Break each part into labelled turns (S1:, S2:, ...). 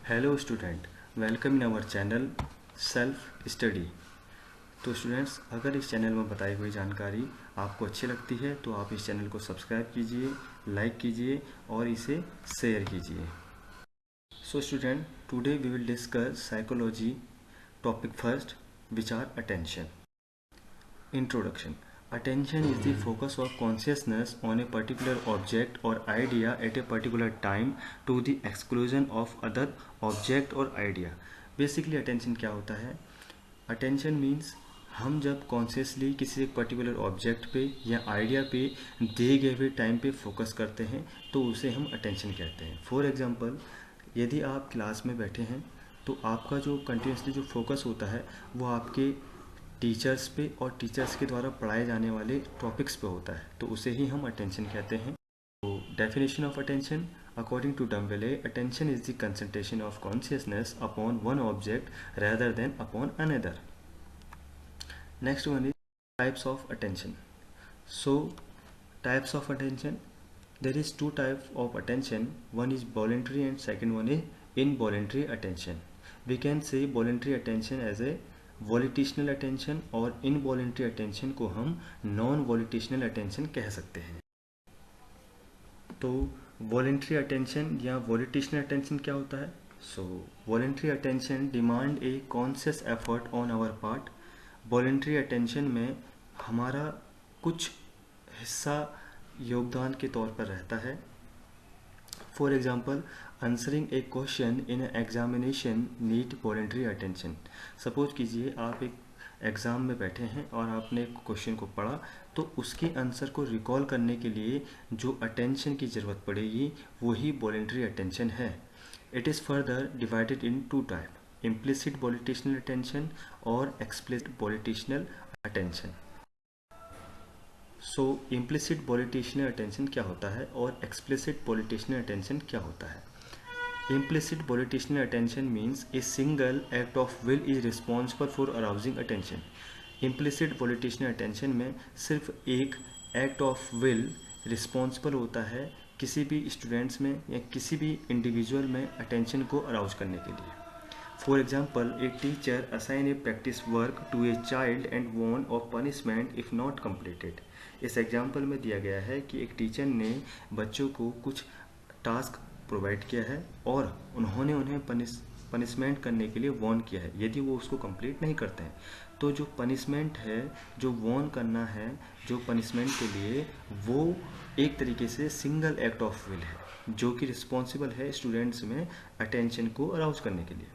S1: Hello student, welcome in our channel self study. तो students, अगर इस चैनल में बताई हुई जानकारी आपको अच्छी लगती है तो आप इस चैनल को सब्सक्राइब कीजिए, लाइक कीजिए और इसे शेयर कीजिए। So student, today we will discuss psychology topic first, which are attention. Introduction. Attention is the focus of consciousness on a particular object or idea at a particular time to the exclusion of other object or idea. Basically attention क्या होता है? Attention means हम जब consciously किसी एक particular object पे या idea पे दिए गए हुए टाइम पे फोकस करते हैं तो उसे हम अटेंशन कहते हैं। फॉर एग्जांपल, यदि आप क्लास में बैठे हैं तो आपका जो कंटिन्यूसली जो फोकस होता है वो आपके टीचर्स पे और टीचर्स के द्वारा पढ़ाए जाने वाले टॉपिक्स पे होता है, तो उसे ही हम अटेंशन कहते हैं। तो definition of attention, according to Dumville, attention is the concentration of consciousness upon one object rather than upon another. Next one is types of attention. So types of attention, there is two types of attention. One is voluntary and second one is involuntary attention. We can say voluntary attention as a volitional attention और involuntary attention को हम non volitional attention कह सकते हैं। तो voluntary attention या वॉलिटिशनल attention क्या होता है? So voluntary attention demand a conscious effort on our part. Voluntary attention में हमारा कुछ हिस्सा योगदान के तौर पर रहता है। For example, answering A question in examination need voluntary attention. Suppose कीजिए आप एक एग्ज़ाम में बैठे हैं और आपने एक क्वेश्चन को पढ़ा, तो उसके आंसर को रिकॉल करने के लिए जो अटेंशन की ज़रूरत पड़ेगी वही वॉलेंट्री अटेंशन है। It is further divided in two type, implicit volitional attention और explicit volitional attention. So implicit volitional attention क्या होता है और एक्सप्लिसिट वॉलिटिशनल अटेंशन क्या होता है? Implicit volitional attention means a single act of will is responsible for arousing attention. Implicit volitional attention में सिर्फ एक act of will responsible होता है किसी भी स्टूडेंट्स में या किसी भी इंडिविजुअल में अटेंशन को अराउज करने के लिए। For example, a teacher assign a practice work to a child and warn of punishment if not completed. इस एग्जाम्पल में दिया गया है कि एक टीचर ने बच्चों को कुछ टास्क प्रोवाइड किया है और उन्होंने उन्हें पनिशमेंट करने के लिए वॉर्न किया है। यदि वो उसको कंप्लीट नहीं करते हैं तो जो पनिशमेंट है, जो वॉर्न करना है, जो पनिशमेंट के लिए, वो एक तरीके से सिंगल एक्ट ऑफ विल है जो कि रिस्पॉन्सिबल है स्टूडेंट्स में अटेंशन को अराउज करने के लिए।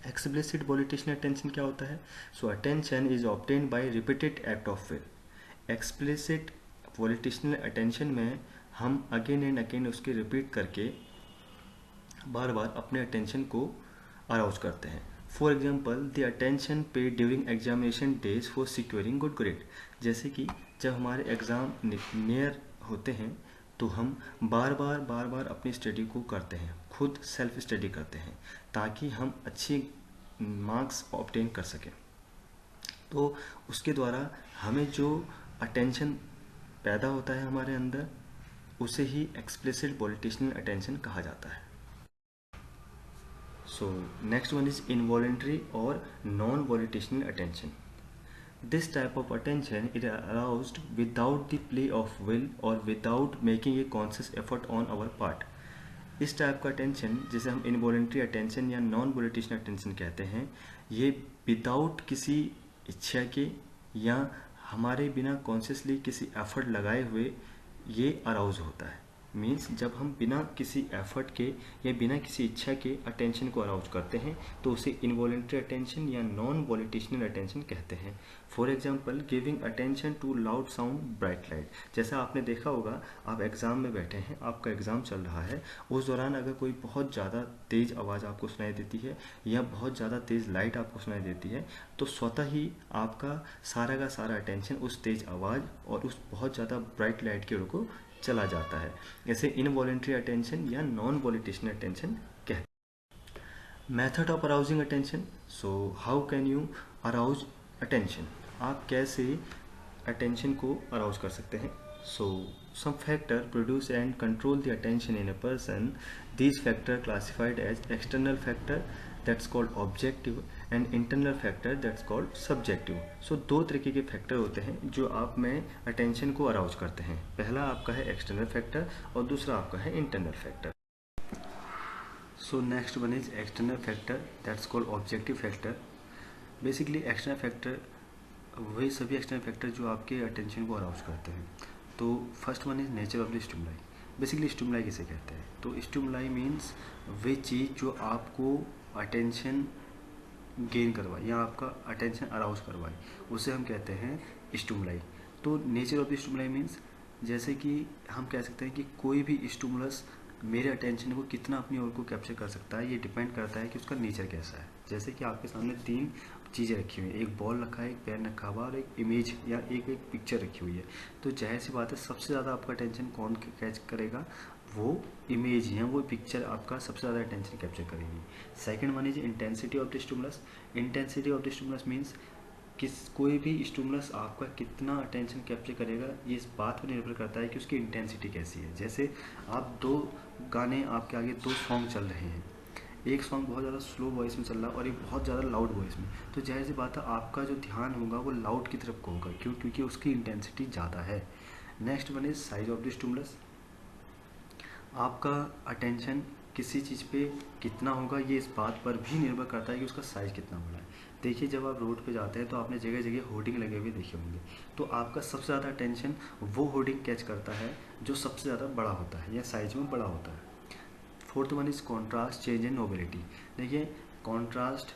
S1: एक्सप्लिसिट वॉलिटिशनल अटेंशन क्या होता है? So attention is obtained by repeated act of will. Explicit volitional attention में हम अगेन एंड अगेन उसके रिपीट करके बार बार अपने अटेंशन को अराउज करते हैं। For example, the attention pay during examination days for securing good grade. जैसे कि जब हमारे एग्ज़ाम नियर होते हैं तो हम बार बार अपनी स्टडी को करते हैं, खुद सेल्फ स्टडी करते हैं ताकि हम अच्छी मार्क्स ऑब्टेन कर सकें। तो उसके द्वारा हमें जो अटेंशन पैदा होता है हमारे अंदर, उसे ही एक्सप्लिसिट वॉलिटिशनल अटेंशन कहा जाता है। So next one is involuntary और non volitional attention. This type of attention is aroused without the play of will और without making a conscious effort on our part. इस टाइप का attention, जिसे हम involuntary attention या non volitional attention कहते हैं, ये विदाउट किसी इच्छा के या हमारे बिना कॉन्शियसली किसी एफर्ट लगाए हुए ये अराउज होता है। मीन्स जब हम बिना किसी एफर्ट के या बिना किसी इच्छा के अटेंशन को अराउज करते हैं तो उसे इनवॉलेंट्री अटेंशन या नॉन वॉलिटिशनल अटेंशन कहते हैं। For example, giving attention to loud sound, bright light. जैसा आपने देखा होगा, आप एग्ज़ाम में बैठे हैं, आपका एग्ज़ाम चल रहा है, उस दौरान अगर कोई बहुत ज़्यादा तेज़ आवाज़ आपको सुनाई देती है या बहुत ज़्यादा तेज़ लाइट आपको सुनाई देती है तो स्वतः ही आपका सारा का सारा अटेंशन उस तेज़ आवाज़ और उस बहुत ज़्यादा ब्राइट लाइट की ओर को चला जाता है। इसे इनवॉलेंट्री अटेंशन या नॉन वॉलिटिशनल अटेंशन कहते हैं। Method of arousing attention. So how can you arouse attention? आप कैसे अटेंशन को अराउज कर सकते हैं? सो some factor produce and control the attention in a person. These factor classified as external factor, that's called objective, and internal factor, that's called subjective. So दो तरीके के factor होते हैं जो आप में अटेंशन को अराउज करते हैं. पहला आपका है एक्सटर्नल फैक्टर और दूसरा आपका है internal factor. So next one is external factor, that's called objective factor. Basically external factor वही सभी एक्सटर्नल फैक्टर जो आपके अटेंशन को अराउज करते हैं. तो first one is nature of the stimuli. Basically stimuli किसे कहते हैं? तो स्टिमुलाई मीन्स वे चीज़ जो आपको अटेंशन गेन करवाए या आपका अटेंशन अराउज करवाए, उसे हम कहते हैं स्टिमुलाई. तो nature of the stimuli means जैसे कि हम कह सकते हैं कि कोई भी स्टिमुलस मेरे अटेंशन को कितना अपनी ओर को कैप्चर कर सकता है, ये डिपेंड करता है कि उसका नेचर कैसा है. जैसे कि आपके सामने तीन चीज़ें रखी हुई हैं, एक बॉल रखा है, एक पेन रखा हुआ और एक इमेज या एक पिक्चर रखी हुई है. तो जाहिर सी बात है सबसे ज़्यादा आपका अटेंशन कौन कैच करेगा? वो इमेज या वो पिक्चर आपका सबसे ज़्यादा अटेंशन कैप्चर करेगी. Second one is intensity of the stimulus. Intensity of the stimulus means कोई भी स्टिमुलस आपका कितना अटेंशन कैप्चर करेगा, ये इस बात पर निर्भर करता है कि उसकी इंटेंसिटी कैसी है. जैसे आप दो गाने, आपके आगे दो सॉन्ग चल रहे हैं, एक सॉन्ग बहुत ज़्यादा स्लो वॉइस में चल रहा है और एक बहुत ज़्यादा लाउड वॉइस में, तो जाहिर सी बात है आपका जो ध्यान होगा वो लाउड की तरफ को होगा. क्यों? क्योंकि उसकी इंटेंसिटी ज़्यादा है. Next one is size of the stimulus. आपका अटेंशन किसी चीज़ पे कितना होगा, ये इस बात पर भी निर्भर करता है कि उसका साइज़ कितना बड़ा है. देखिए जब आप रोड पे जाते हैं तो आपने जगह जगह होर्डिंग लगे हुए देखे होंगे, तो आपका सबसे ज़्यादा अटेंशन वो होर्डिंग कैच करता है जो सबसे ज़्यादा बड़ा होता है या साइज में बड़ा होता है. Fourth one is contrast, change and nobility. देखिए कॉन्ट्रास्ट,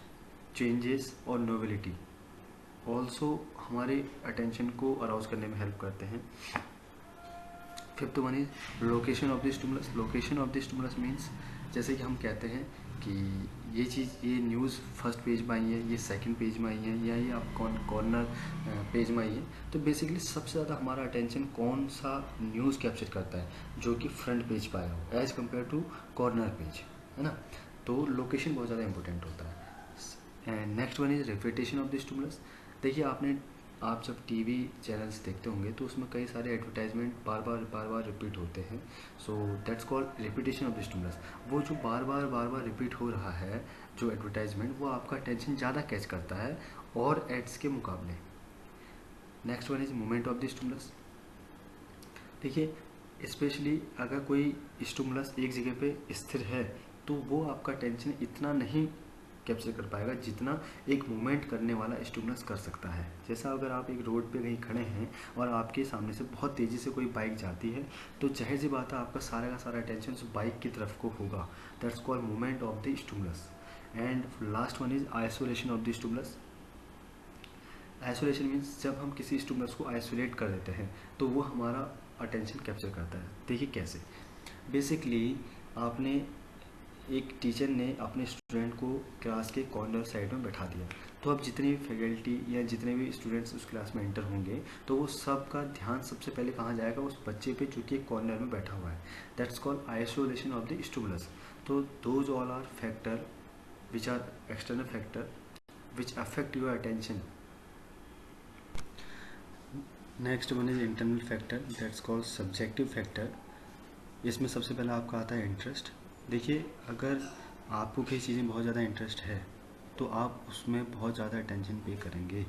S1: चेंजेस और नोबिलिटी ऑल्सो हमारे अटेंशन को अराउज करने में हेल्प करते हैं. Fifth one is location of the stimulus. Location of the stimulus means जैसे कि हम कहते हैं कि ये चीज़, ये न्यूज़ फर्स्ट पेज में आई है, ये सेकंड पेज में आई है, या ये आप कॉर्नर पेज में आई है. तो बेसिकली सबसे ज़्यादा हमारा अटेंशन कौन सा न्यूज़ कैप्चर करता है? जो कि फ्रंट पेज पर आया हो as compare to corner page, है ना. तो लोकेशन बहुत ज़्यादा इंपॉर्टेंट होता है. Next one is repetition of the stimulus. देखिए आप जब टीवी चैनल्स देखते होंगे तो उसमें कई सारे एडवर्टाइजमेंट बार बार रिपीट होते हैं. So that's called repetition of the stimulus. वो जो बार बार रिपीट हो रहा है जो एडवर्टाइजमेंट, वो आपका अटेंशन ज़्यादा कैच करता है और एड्स के मुकाबले. Next one is movement of the stimulus. देखिए स्पेशली अगर कोई स्टिमुलस एक जगह पे स्थिर है तो वो आपका अटेंशन इतना नहीं कैप्चर कर पाएगा जितना एक मूवमेंट करने वाला स्टिमुलस कर सकता है. जैसा अगर आप एक रोड पे कहीं खड़े हैं और आपके सामने से बहुत तेज़ी से कोई बाइक जाती है, तो जाहिर सी बात है आपका सारा का सारा अटेंशन उस बाइक की तरफ को होगा. That's called movement of the stimulus. And last one is isolation of the stimulus. Isolation means जब हम किसी स्टिमुलस को आइसोलेट कर देते हैं तो वो हमारा अटेंशन कैप्चर करता है. देखिए कैसे. बेसिकली आपने एक टीचर ने अपने स्टूडेंट को क्लास के कॉर्नर साइड में बैठा दिया, तो अब जितनी भी फैकल्टी या जितने भी स्टूडेंट्स उस क्लास में एंटर होंगे तो वो सब का ध्यान सबसे पहले कहाँ जाएगा? उस बच्चे पे जो कि एक कॉर्नर में बैठा हुआ है. That's called isolation of the stimulus. तो those all are factor which are external factor which affect your attention. Next one is internal factor, that's called subjective factor. इसमें सबसे पहला आपका आता है इंटरेस्ट. देखिए अगर आपको किसी चीज़ में बहुत ज़्यादा इंटरेस्ट है तो आप उसमें बहुत ज़्यादा अटेंशन पे करेंगे.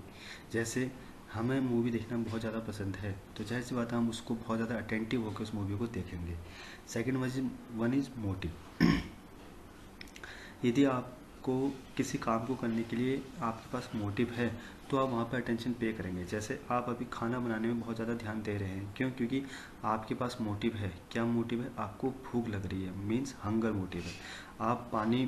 S1: जैसे हमें मूवी देखना बहुत ज़्यादा पसंद है तो जाहिर सी बात है हम उसको बहुत ज़्यादा अटेंटिव होकर उस मूवी को देखेंगे. Second one is motive. यदि आपको किसी काम को करने के लिए आपके पास मोटिव है तो आप वहाँ पर अटेंशन पे करेंगे. जैसे आप अभी खाना बनाने में बहुत ज़्यादा ध्यान दे रहे हैं, क्यों? क्योंकि आपके पास मोटिव है. क्या मोटिव है? आपको भूख लग रही है, मीन्स हंगर मोटिव है. आप पानी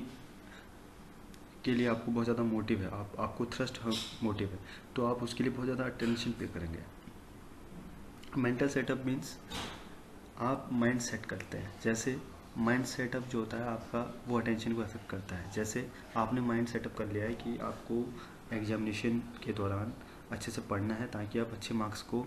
S1: के लिए आपको बहुत ज़्यादा मोटिव है, आपको थ्रस्ट मोटिव है, तो आप उसके लिए बहुत ज़्यादा अटेंशन पे करेंगे. मेंटल सेटअप मीन्स आप माइंड सेट करते हैं. जैसे माइंड सेटअप जो होता है आपका वो अटेंशन को अफेक्ट करता है. जैसे आपने माइंड सेटअप कर लिया है कि आपको एग्जामिनेशन के दौरान अच्छे से पढ़ना है ताकि आप अच्छे मार्क्स को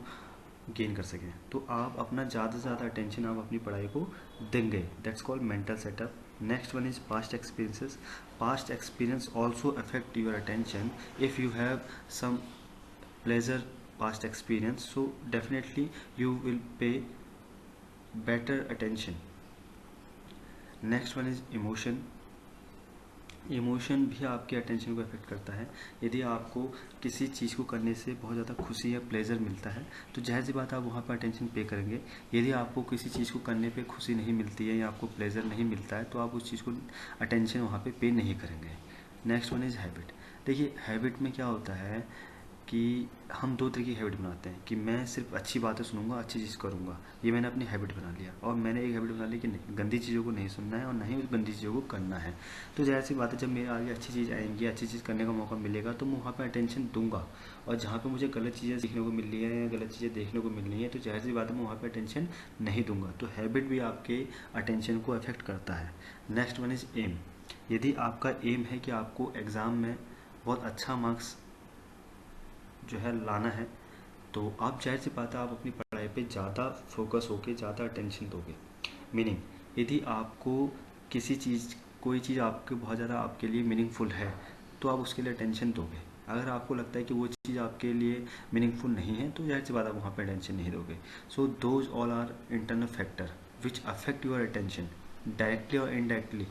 S1: गेन कर सकें, तो आप अपना ज़्यादा से ज़्यादा अटेंशन आप अपनी पढ़ाई को देंगे. That's called mental setup. Next one is past experiences. Past experience also affect your attention. If you have some pleasure past experience, so definitely you will pay better attention. Next one is emotion. Emotion भी आपके attention को affect करता है। यदि आपको किसी चीज़ को करने से बहुत ज़्यादा खुशी या प्लेजर मिलता है तो जाहिर सी बात है आप वहाँ पर अटेंशन पे करेंगे। यदि आपको किसी चीज़ को करने पे खुशी नहीं मिलती है या आपको प्लेजर नहीं मिलता है तो आप उस चीज़ को अटेंशन वहाँ पे नहीं करेंगे। Next one is habit. देखिए हैबिट में क्या होता है कि हम दो तरह की हैबिट बनाते हैं कि मैं सिर्फ अच्छी बातें सुनूंगा, अच्छी चीज़ करूंगा, ये मैंने अपनी हैबिट बना लिया। और मैंने एक हैबिट बना ली कि नहीं, गंदी चीज़ों को नहीं सुनना है और ना ही उस गंदी चीज़ों को करना है। तो जाहिर सी बात है जब मेरे आगे अच्छी चीज़ आएंगी, अच्छी चीज़ करने का मौका मिलेगा तो मैं वहाँ पर अटेंशन दूंगा। और जहाँ पर मुझे गलत चीज़ें सीखने को मिल रही है या गलत चीज़ें देखने को मिल रही है तो जाहिर सी बात है मैं वहाँ पर अटेंशन नहीं दूंगा। तो हैबिट भी आपके अटेंशन को अफेक्ट करता है। Next one is aim. यदि आपका एम है कि आपको एग्ज़ाम में बहुत अच्छा मार्क्स जो है लाना है तो आप जाहिर सी बात है आप अपनी पढ़ाई पे ज़्यादा फोकस होके ज़्यादा अटेंशन दोगे। मीनिंग यदि आपको किसी चीज़ कोई चीज़ आपके बहुत ज़्यादा आपके लिए मीनिंगफुल है तो आप उसके लिए अटेंशन दोगे। अगर आपको लगता है कि वो चीज़ आपके लिए मीनिंगफुल नहीं है तो जाहिर सी बात आप वहाँ पर अटेंशन नहीं दोगे। So those all are internal factor which affect your attention directly और indirectly.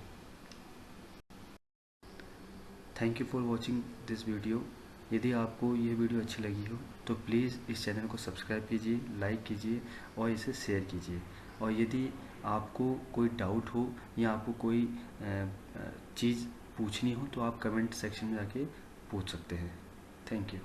S1: Thank you for watching this video. यदि आपको ये वीडियो अच्छी लगी हो तो प्लीज़ इस चैनल को सब्सक्राइब कीजिए, लाइक कीजिए और इसे शेयर कीजिए। और यदि आपको कोई डाउट हो या आपको कोई चीज़ पूछनी हो तो आप कमेंट सेक्शन में जाके पूछ सकते हैं। Thank you.